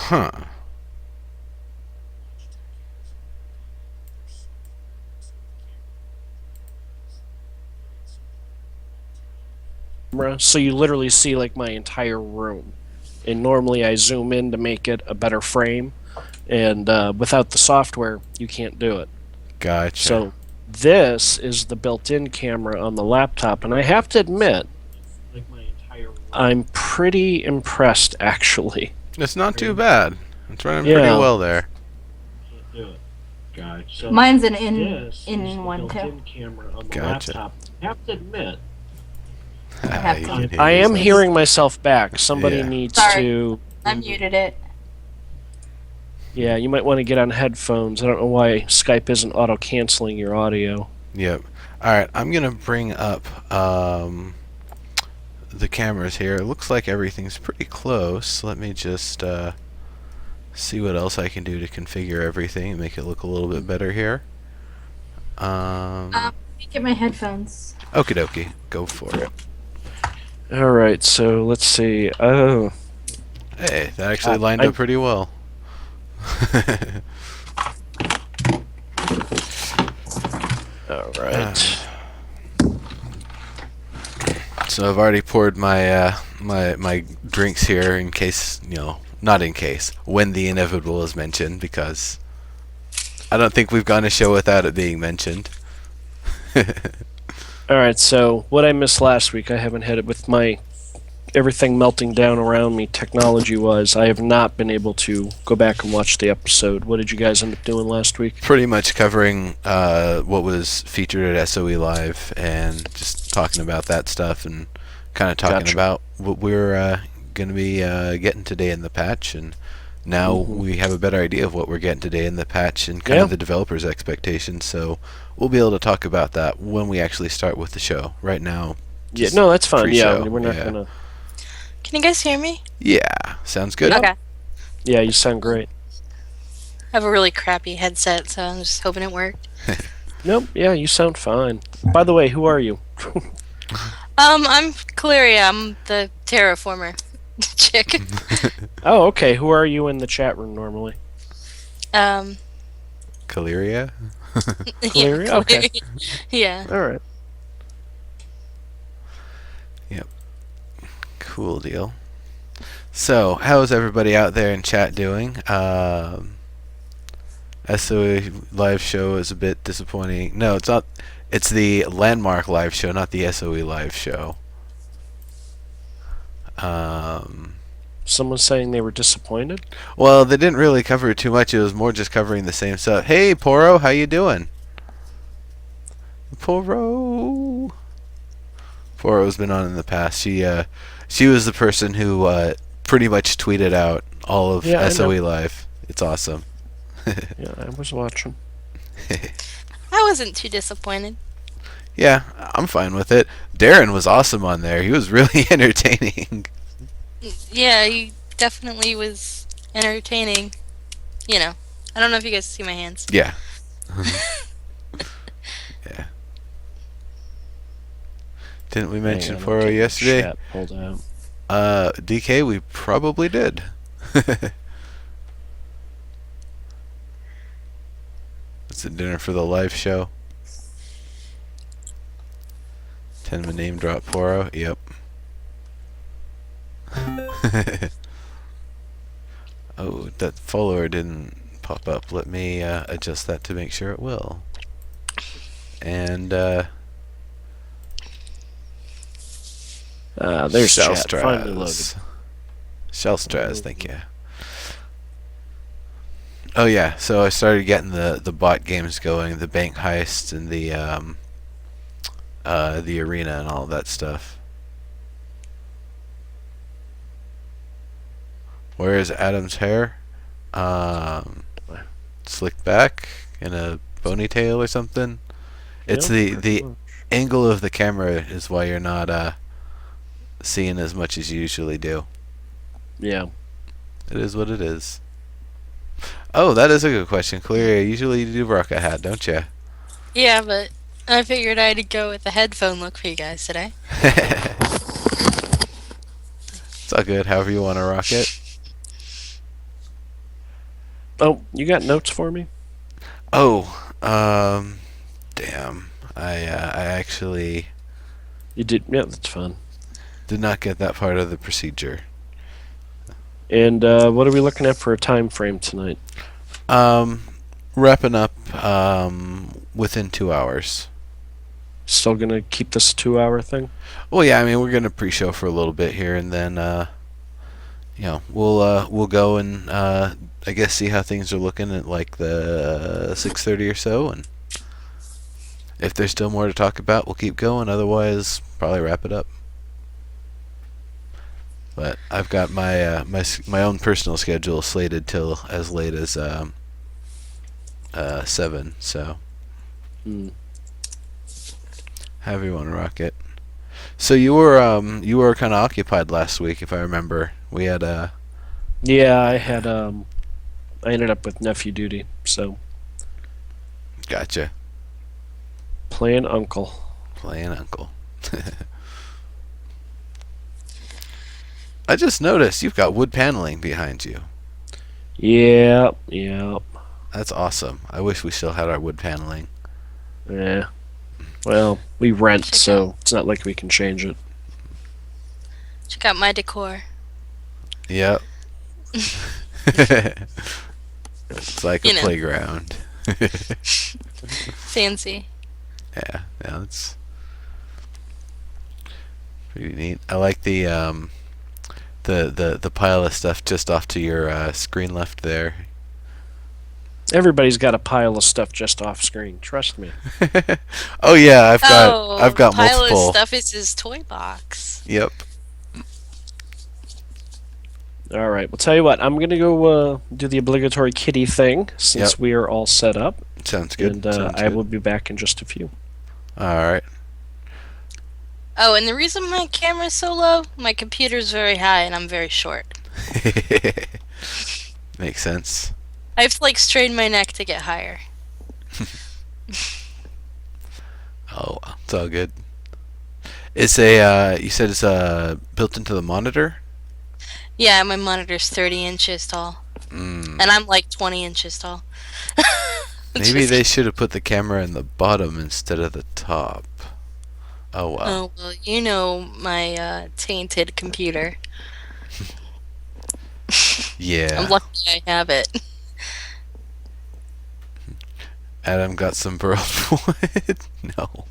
Huh. Camera, so you literally see like my entire room. And normally I zoom in to make it a better frame, and without the software, you can't do it. Gotcha. So this is the built-in camera on the laptop, and I have to admit, like my entire room, I'm pretty impressed actually. It's not too Very, bad. It's running pretty yeah. well there. Can't do it. Guy. So Mine's an in this is in the one too. built-in camera on the Gotcha. laptop. I have to admit, I have You to. can hear I am yourself. hearing myself back. Somebody Yeah. needs Sorry, to. I muted it. Yeah, you might want to get on headphones. I don't know why Skype isn't auto canceling your audio. Yep. All right. I'm gonna bring up the cameras here. It looks like everything's pretty close. Let me just see what else I can do to configure everything and make it look a little bit better here. Let me get my headphones. Okie dokie. Go for it. All right, so let's see. Oh, Hey, that actually uh, lined I up pretty well. all right. So I've already poured my drinks here in case, not in case, when the inevitable is mentioned, because I don't think we've gone a show without it being mentioned. All right, so what I missed last week, I haven't had it with my everything melting down around me technology-wise. I have not been able to go back and watch the episode. What did you guys end up doing last week? Pretty much covering what was featured at SOE Live and just talking about that stuff and kind of talking Gotcha. about what we're going to be getting today in the patch, and now we have a better idea of what we're getting today in the patch and kind of the developers' expectations. So we'll be able to talk about that when we actually start with the show. Right now, Yeah, just no, that's fine. Yeah, pre-show. we're not Yeah. gonna. Can you guys hear me? Yeah, sounds good. Yep. Okay. Yeah, you sound great. I have a really crappy headset, so I'm just hoping it worked. Nope. Yeah, you sound fine. By the way, who are you? I'm Caleria. I'm the terraformer chick. Oh, okay. Who are you in the chat room normally? Um, Caleria? Caleria? Okay. Yeah. All right. Yep. Cool deal. So, how's everybody out there in chat doing? SOE live show is a bit disappointing. No, it's not. It's the Landmark live show, not the SOE live show. Someone saying they were disappointed. Well, they didn't really cover too much. It was more just covering the same stuff. Hey, Poro, how you doing? Poro. Poro's been on in the past. She was the person who pretty much tweeted out all of Yeah, I know. SOE live. It's awesome. Yeah, I was watching. I wasn't too disappointed. Yeah, I'm fine with it. Darren was awesome on there. He was really entertaining. Yeah, he definitely was entertaining. You know, I don't know if you guys see my hands. Yeah. Yeah. Didn't we mention Hang on, I'm Poro getting yesterday? Chat pulled out. DK, we probably did. It's a dinner for the live show. 10 name drop Poro. Yep. Oh, that follower didn't pop up. Let me adjust that to make sure it will. And There's chat. Finally loaded. Shellstraz, thank you. Oh yeah, so I started getting the bot games going, the bank heists and the arena and all that stuff. Where is Adam's hair? Slicked back in a ponytail or something. It's Yeah, the angle of the camera is why you're not seeing as much as you usually do. Yeah. It is what it is. Oh, that is a good question, Clear. Usually you do rock a hat, don't you? Yeah, but I figured I'd go with the headphone look for you guys today. It's all good. However you want to rock it. Oh, you got notes for me? Oh, damn. I actually You did. Yeah, that's fine. did not get that part of the procedure. And what are we looking at for a time frame tonight? Um, Wrapping up within 2 hours. Still gonna keep this a 2-hour thing? Well, yeah, I mean we're gonna pre-show for a little bit here, and then we'll go and I guess see how things are looking at like the 6:30 or so, and if there's still more to talk about, we'll keep going. Otherwise, probably wrap it up. But I've got my own personal schedule slated till as late as 7. So Hmm. however you want to rock it. So you were kind of occupied last week, if I remember. We had Yeah, I ended up with nephew duty, so gotcha, playing uncle. playing uncle. I just noticed you've got wood paneling behind you. Yeah, yeah, That's awesome. I wish we still had our wood paneling. yeah. Well, we rent, Check so it's not like we can change it. Check out my decor. Yep. It's like a You know. playground. Fancy. Yeah, it's pretty neat. I like the pile of stuff just off to your screen left there. Everybody's got a pile of stuff just off screen. Trust me. Oh yeah, I've Oh, got pile multiple. of stuff is his toy box. Yep. All right. Well, tell you what. I'm gonna go do the obligatory kitty thing since Yep. we are all set up, Sounds good. and Sounds I good. will be back in just a few. All right. Oh, and the reason my camera's so low, my computer's very high and I'm very short. Makes sense. I have to like strain my neck to get higher. Oh, it's all good. It's a you said it's built into the monitor. Yeah, my monitor's 30 inches tall. Mm. And I'm like 20 inches tall. Maybe Just they should have put the camera in the bottom instead of the top. Oh well. Oh, well, you know my tainted computer. Yeah. I'm lucky I have it. Adam got some burled wood. No.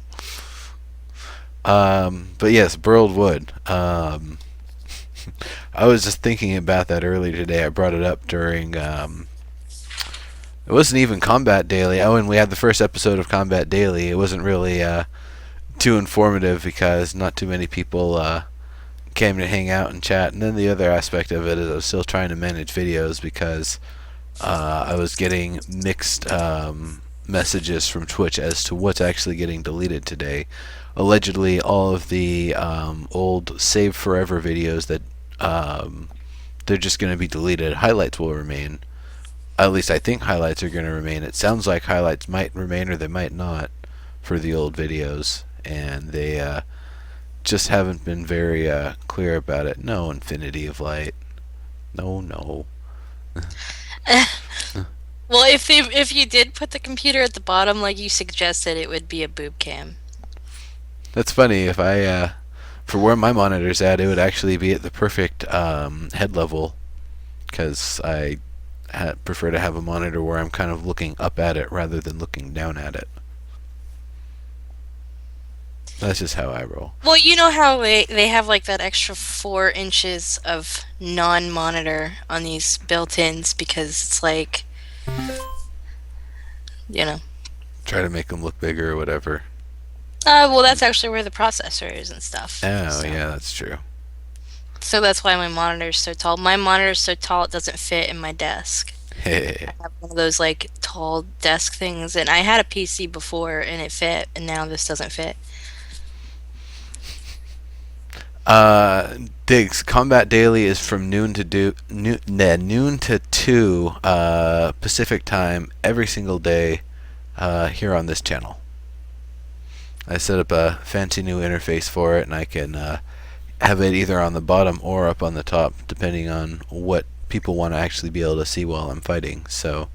But yes, burled wood. I was just thinking about that earlier today. I brought it up during. It wasn't even Combat Daily. Oh, and we had the first episode of Combat Daily. It wasn't really too informative because not too many people came to hang out and chat. And then the other aspect of it is I was still trying to manage videos because I was getting mixed messages from Twitch as to what's actually getting deleted today. Allegedly, all of the old Save Forever videos that they're just going to be deleted. Highlights will remain. At least I think highlights are going to remain. It sounds like highlights might remain or they might not for the old videos. And they just haven't been very clear about it. No Infinity of Light. No, no. Well, if you did put the computer at the bottom like you suggested, it would be a boob cam. That's funny. If I, for where my monitor's at, it would actually be at the perfect head level, because I prefer to have a monitor where I'm kind of looking up at it rather than looking down at it. That's just how I roll. Well, you know how they have like that extra 4 inches of non-monitor on these built-ins because it's like, you know. Try to make them look bigger or whatever. Well, that's actually where the processor is and stuff. Oh, So- yeah, that's true. So that's why my monitor's so tall. My monitor's so tall it doesn't fit in my desk. Hey. I have one of those like tall desk things, and I had a PC before and it fit, and now this doesn't fit. Diggs, Combat Daily is from noon to 2 Pacific time every single day here on this channel. I set up a fancy new interface for it, and I can have it either on the bottom or up on the top, depending on what people want to actually be able to see while I'm fighting. So,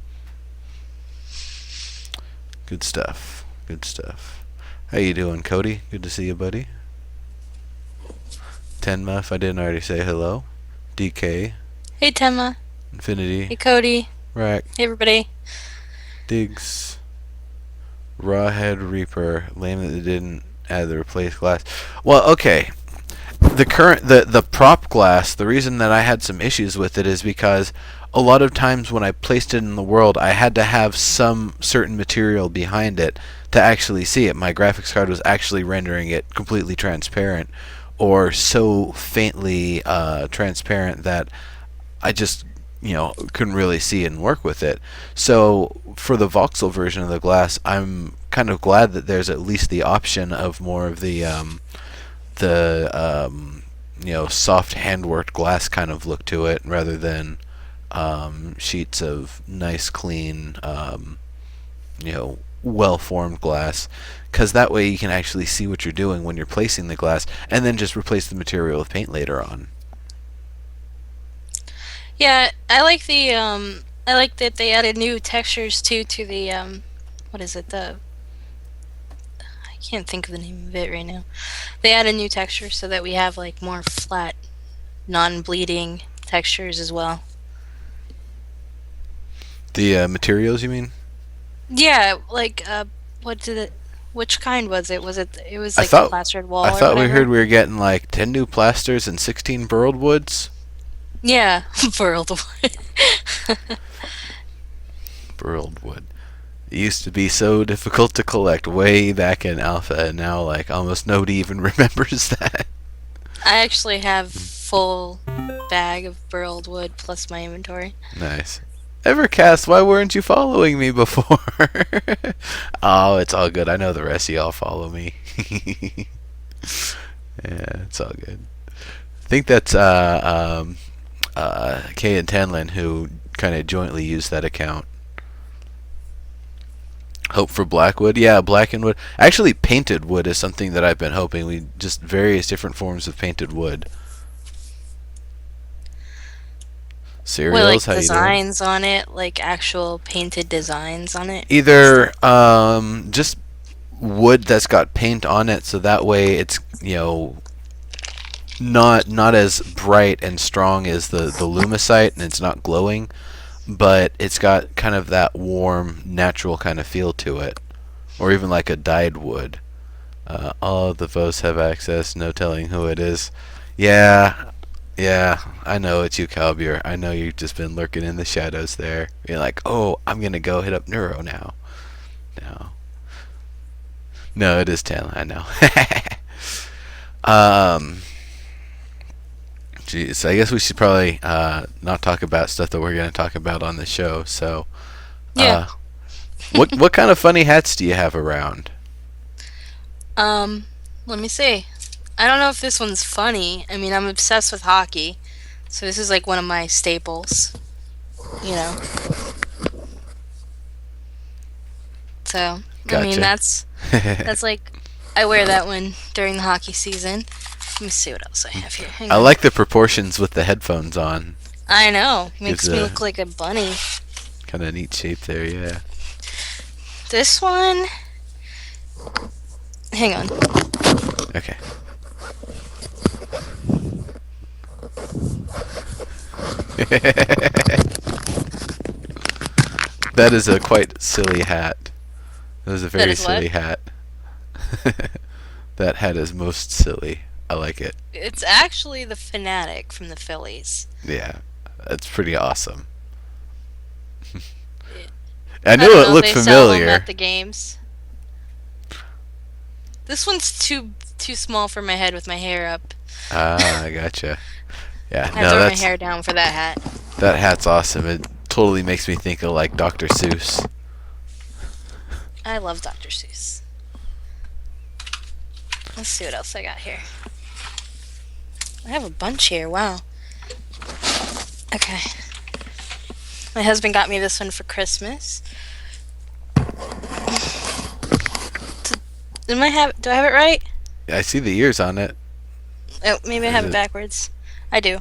good stuff. Good stuff. How you doing, Cody? Good to see you, buddy. Tenma, if I didn't already say hello. DK. Hey, Temma. Infinity. Hey, Cody. Rack. Hey, everybody. Diggs. Rawhead Reaper. Lame that they didn't add the replaced glass. Well, okay. The prop glass, the reason that I had some issues with it is because a lot of times when I placed it in the world, I had to have some certain material behind it to actually see it. My graphics card was actually rendering it completely transparent, or so faintly transparent that I just couldn't really see it and work with it. So for the voxel version of the glass, I'm kind of glad that there's at least the option of more of the soft handworked glass kind of look to it, rather than sheets of nice, clean, well-formed glass, because that way you can actually see what you're doing when you're placing the glass, and then just replace the material with paint later on. Yeah, I like the I like that they added new textures too to the what is it? I can't think of the name of it right now. They added new textures so that we have like more flat, non-bleeding textures as well. The materials, you mean? Yeah, like what did it? Which kind was it? Was it? It was I like thought the plastered wall. I or thought we whatever? heard we were getting like 10 new plasters and 16 burled woods. Yeah, World War. Burled wood. It used to be so difficult to collect way back in alpha, and now like almost nobody even remembers that. I actually have full bag of burled wood plus my inventory. Nice. Evercast, why weren't you following me before? Oh, it's all good. I know the rest of y'all follow me. Yeah, it's all good. I think that's Kay and Tanlin who kind of jointly use that account. Hope for Blackwood. Yeah, blackened wood. Actually, painted wood is something that I've been hoping. We just various different forms of painted wood. With like Cereals, how you doing? designs on it, like actual painted designs on it. Either just wood that's got paint on it, so that way it's not as bright and strong as the lumicite, and it's not glowing, but it's got kind of that warm, natural kind of feel to it, or even like a dyed wood. All of the votes have access, no telling who it is. Yeah, I know it's you, Calbier. I know you've just been lurking in the shadows there. You're like, oh, I'm gonna go hit up Neuro now. No, it is Tan. I know. Geez, I guess we should probably not talk about stuff that we're gonna talk about on the show. So, Yeah. what kind of funny hats do you have around? Let me see. I don't know if this one's funny. I mean, I'm obsessed with hockey, so this is like one of my staples. You know. So, I mean, Gotcha. that's like I wear that one during the hockey season. Let me see what else I have here. Hang I on. like the proportions with the headphones on. I know. Makes Gives me a- look like a bunny. Kind of neat shape there, yeah. This one. Hang on. Okay. That is a quite silly hat. That is a very is what? silly hat. That hat is most silly. I like it. It's actually the Fanatic from the Phillies. Yeah, that's pretty awesome. I I knew don't it know if looked they sell them familiar. at the games. This one's too small for my head with my hair up. Ah, I gotcha. Yeah, I no, throw my that's hair down for that hat. that hat's awesome. It totally makes me think of like Dr. Seuss. I love Dr. Seuss. Let's see what else I got here. I have a bunch here. Wow. Okay. My husband got me this one for Christmas. Do I have it right? I see the ears on it. Oh, maybe I have Is it it- backwards. I do.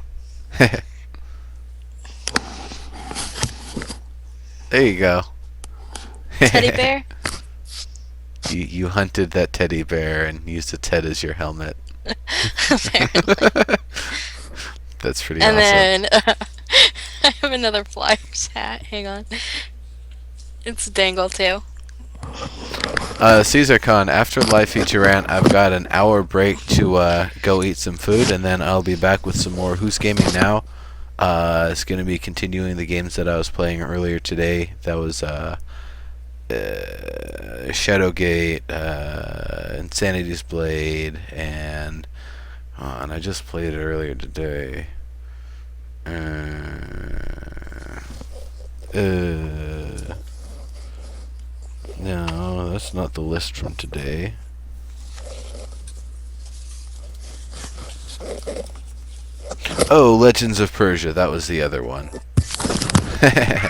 There you go. Teddy bear. You hunted that teddy bear and used its head as your helmet. Apparently. That's pretty And awesome. then I have another Flyers hat. Hang on. It's Dangle too. CaesarCon, after live feature rant, I've got an hour break to go eat some food, and then I'll be back with some more Who's Gaming Now. It's going to be continuing the games that I was playing earlier today. That was Shadowgate, Insanity's Blade, and I just played it earlier today. No, that's not the list from today. Oh, Legends of Persia. That was the other one. I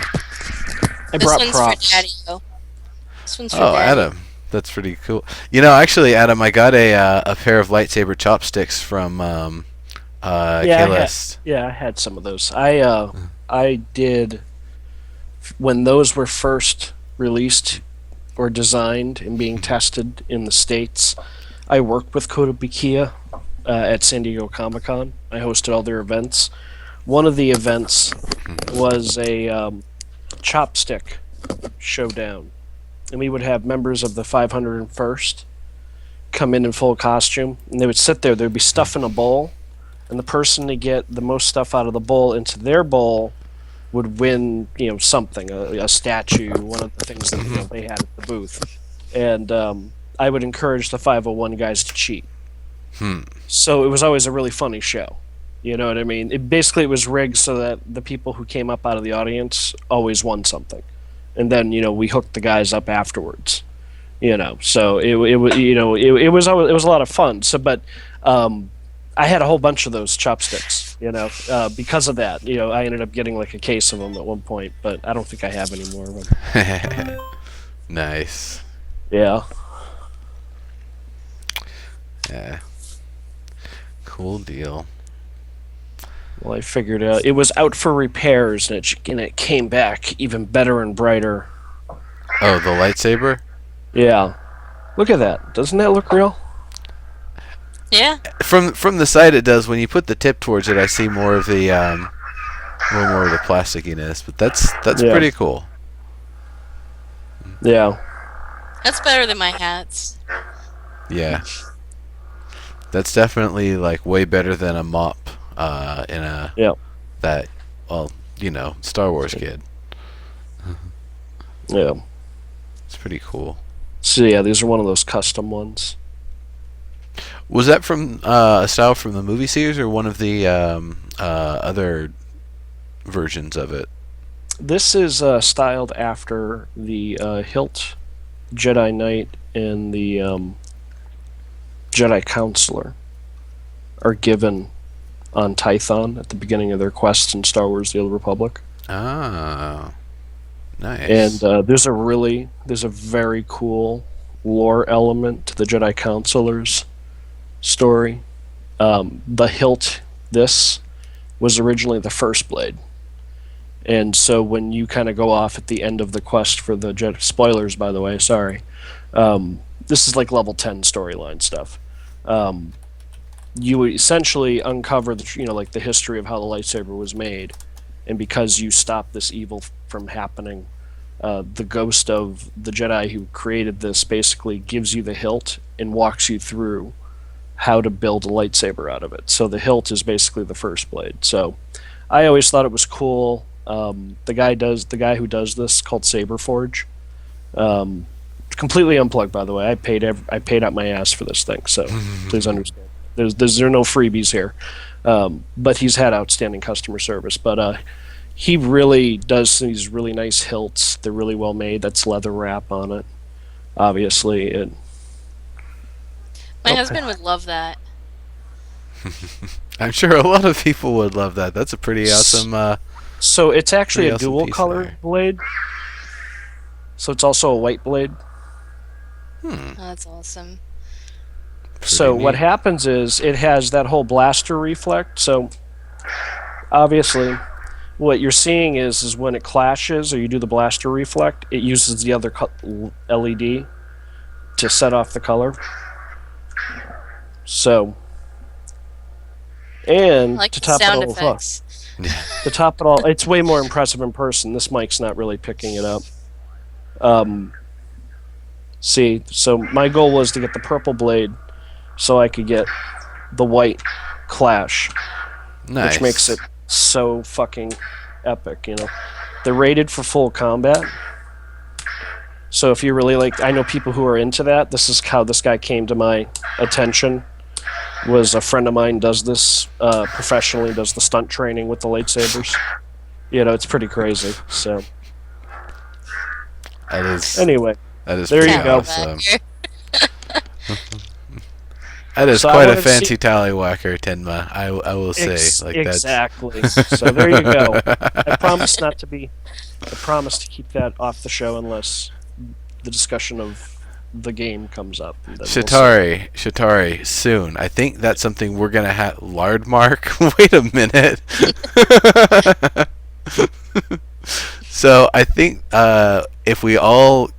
This brought one's props. for Daddy. This one's for Oh, Daddy. Adam. That's pretty cool. You know, actually, Adam, I got a pair of lightsaber chopsticks from Kaylist. I had some of those. I did when those were first released or designed and being tested in the States. I worked with Kotobukiya at San Diego Comic Con. I hosted all their events. One of the events was a chopstick showdown, and we would have members of the 501st come in full costume, and they would sit there. There'd be stuff in a bowl, and the person to get the most stuff out of the bowl into their bowl would win, something, a statue, one of the things that they had at the booth. And I would encourage the 501 guys to cheat. So it was always a really funny show. You know what I mean? It was rigged so that the people who came up out of the audience always won something, and then we hooked the guys up afterwards. So it was a lot of fun. So, but I had a whole bunch of those chopsticks. Because of that, I ended up getting like a case of them at one point, but I don't think I have any more of them. Nice. Yeah. Yeah. Cool deal. Well, I figured it was out for repairs, and it came back even better and brighter. Oh, the lightsaber? Yeah. Look at that. Doesn't that look real? Yeah. From the side it does. When you put the tip towards it, I see more of the more of the plasticiness, but that's Yeah. pretty cool. Yeah. That's better than my hats. Yeah. That's definitely like way better than a mop in a Yeah. that Star Wars kid. Yeah. It's pretty cool. So yeah, these are one of those custom ones. Was that from a style from the movie series or one of the other versions of it? This is styled after the hilt, Jedi Knight, and the Jedi Counselor are given on Tython at the beginning of their quests in Star Wars: The Old Republic. Ah, nice. And there's a very cool lore element to the Jedi Counselor's story. The hilt, this was originally the first blade. And so when you kind of go off at the end of the quest for the Jedi, spoilers by the way, sorry. This is like level 10 storyline stuff. You essentially uncover the history of how the lightsaber was made, and because you stop this evil from happening, the ghost of the Jedi who created this basically gives you the hilt and walks you through how to build a lightsaber out of it. So the hilt is basically the first blade. So I always thought it was cool. The guy who does this, called Saberforge. Completely unplugged, by the way. I paid out my ass for this thing, so please understand. There are no freebies here, but he's had outstanding customer service. But he really does these really nice hilts. They're really well made. That's leather wrap on it, obviously. My husband would love that. I'm sure a lot of people would love that. That's a pretty awesome. So it's actually Pretty a awesome dual piece color there. blade. So it's also a white blade. Oh, that's awesome. So Pretty what neat. happens is it has that whole blaster reflect. So obviously, what you're seeing is when it clashes or you do the blaster reflect, it uses the other LED to set off the color. So, and Like to the top it sound all effects. to top it all, it's way more impressive in person. This mic's not really picking it up. See, so my goal was to get the purple blade so I could get the white clash, Nice. which makes it so fucking epic, you know. They're rated for full combat. So if you really like, I know people who are into that. This is how this guy came to my attention. Was a friend of mine does this professionally, does the stunt training with the lightsabers. You know, it's pretty crazy. So That is. anyway, That is there pretty you go. awesome. That is So I quite a wanted to fancy see- tallywhacker, Tenma. I will say, like exactly. So there you go. I promise not to be. I promise to keep that off the show unless the discussion of the game comes up. And then we'll see. Shatari, soon. I think that's something we're gonna have. Lard Mark. Wait a minute. So I think if we all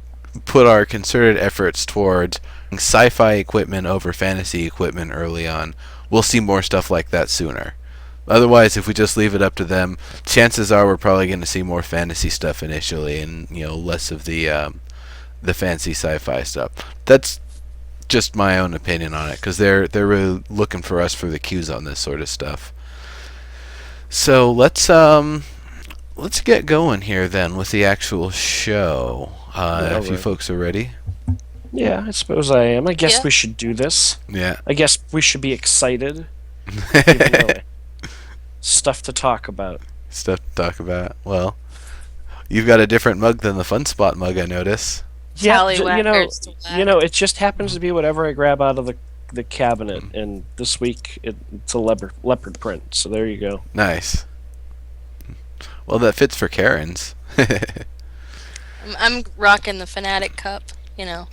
put our concerted efforts towards sci-fi equipment over fantasy equipment early on, we'll see more stuff like that sooner. Otherwise, if we just leave it up to them, chances are we're probably going to see more fantasy stuff initially, and less of the fancy sci-fi stuff. That's just my own opinion on it, because they're really looking for us for the cues on this sort of stuff. So let's get going here then with the actual show. If you right. folks are ready. Yeah, I suppose I am. I guess Yeah. we should do this. Yeah. I guess we should be excited. Even though stuff to talk about. Stuff to talk about. Well, you've got a different mug than the Fun Spot mug, I notice. Yeah, Tallywhackers to whack. it just happens to be whatever I grab out of the cabinet, and this week it's a leopard print. So there you go. Nice. Well, that fits for Karen's. I'm rocking the Fanatic cup,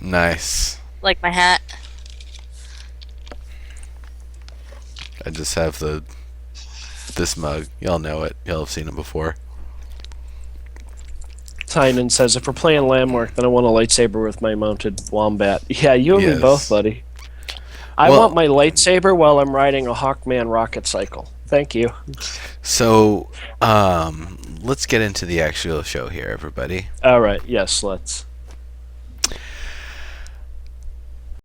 Nice. like my hat. I just have this mug. Y'all know it. Y'all have seen it before. Tynan says, if we're playing Landmark, then I want a lightsaber with my mounted wombat. Yeah, you and Yes. me both, buddy. I Well- want my lightsaber while I'm riding a Hawkman rocket cycle. Thank you. So, let's get into the actual show here, everybody. All right, yes, let's.